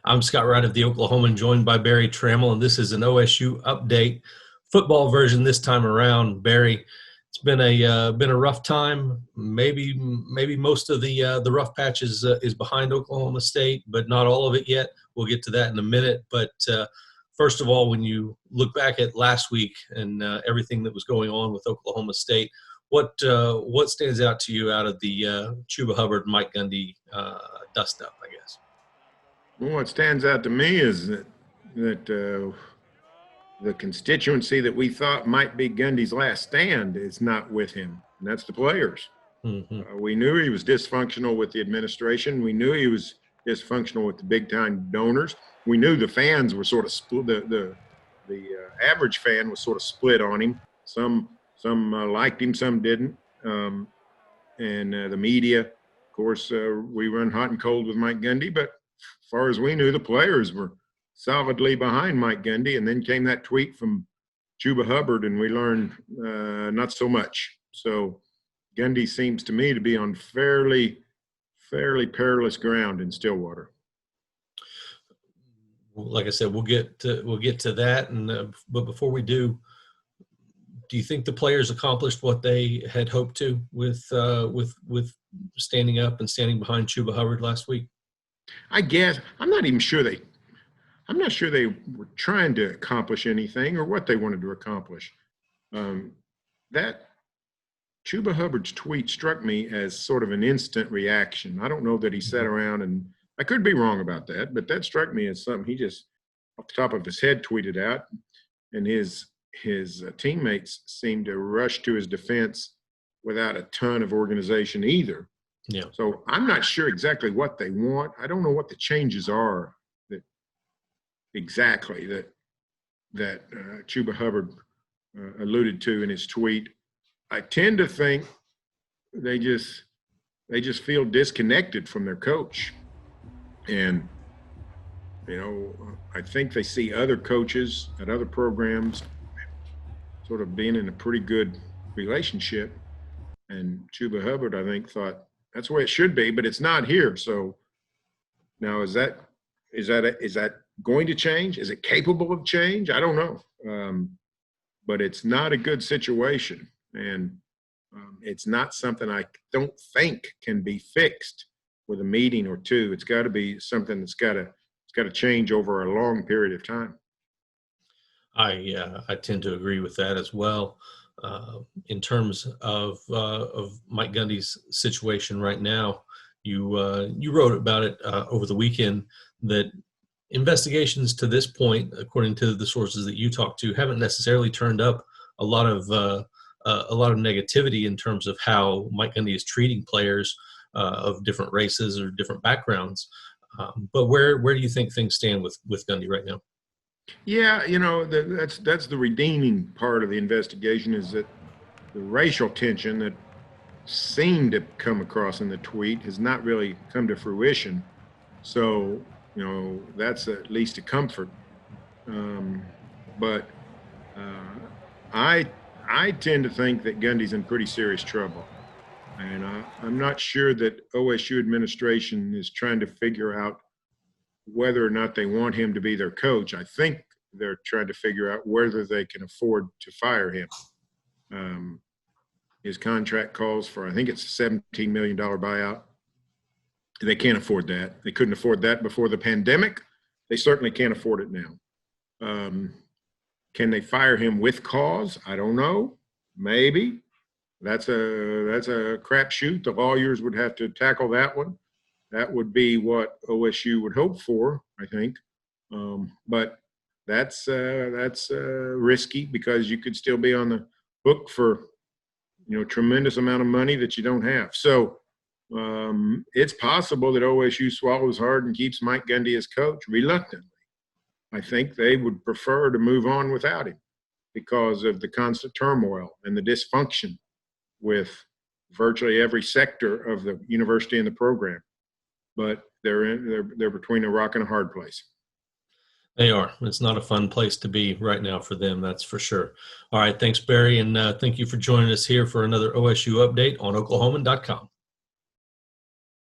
I'm Scott Wright of the Oklahoman, joined by Barry Trammell, and this is an OSU update football version this time around. Barry, it's been a rough time. Maybe most of the rough patch is behind Oklahoma State, but not all of it yet. We'll get to that in a minute. But first of all, when you look back at last week and everything that was going on with Oklahoma State, what stands out to you out of the Chuba Hubbard, Mike Gundy dust up, I guess? Well, what stands out to me is that the constituency that we thought might be Gundy's last stand is not with him, and that's the players. Mm-hmm. We knew he was dysfunctional with the administration. We knew he was dysfunctional with the big-time donors. We knew the fans were sort of split. The average fan was sort of split on him. Some liked him, some didn't. And the media, of course, we run hot and cold with Mike Gundy, but as far as we knew, the players were solidly behind Mike Gundy. And then came that tweet from Chuba Hubbard, and we learned not so much. So Gundy seems to me to be on fairly perilous ground in Stillwater. Like I said, we'll get to that. And but before we do you think the players accomplished what they had hoped to with standing up and standing behind Chuba Hubbard last week? I guess I'm not sure they were trying to accomplish anything or what they wanted to accomplish. That Chuba Hubbard's tweet struck me as sort of an instant reaction. I don't know that he sat around, and I could be wrong about that, but that struck me as something he just off the top of his head tweeted out, and his teammates seemed to rush to his defense without a ton of organization either. Yeah. So I'm not sure exactly what they want. I don't know what the changes are that Chuba Hubbard alluded to in his tweet. I tend to think they just feel disconnected from their coach. And, I think they see other coaches at other programs sort of being in a pretty good relationship. And Chuba Hubbard, I think, thought that's the way it should be, but it's not here. So now is that going to change? Is it capable of change? I don't know. But it's not a good situation. And it's not something I don't think can be fixed with a meeting or two. It's got to be something that's got to change over a long period of time. I tend to agree with that as well. In terms of Mike Gundy's situation right now, you wrote about it over the weekend that investigations to this point, according to the sources that you talked to, haven't necessarily turned up a lot of negativity in terms of how Mike Gundy is treating players of different races or different backgrounds. But where do you think things stand with Gundy right now? Yeah, that's the redeeming part of the investigation, is that the racial tension that seemed to come across in the tweet has not really come to fruition. So, that's at least a comfort. But I tend to think that Gundy's in pretty serious trouble. And I'm not sure that OSU administration is trying to figure out whether or not they want him to be their coach. I think they're trying to figure out whether they can afford to fire him. His contract calls for, I think it's a $17 million buyout. They can't afford that. They couldn't afford that before the pandemic. They certainly can't afford it now. Can they fire him with cause? I don't know. Maybe. That's a crapshoot. The lawyers would have to tackle that one. That would be what OSU would hope for, I think. But that's risky, because you could still be on the hook for, tremendous amount of money that you don't have. So it's possible that OSU swallows hard and keeps Mike Gundy as coach reluctantly. I think they would prefer to move on without him because of the constant turmoil and the dysfunction with virtually every sector of the university and the program. But they're between a rock and a hard place. They are. It's not a fun place to be right now for them, that's for sure. All right, thanks, Barry, and thank you for joining us here for another OSU update on Oklahoman.com.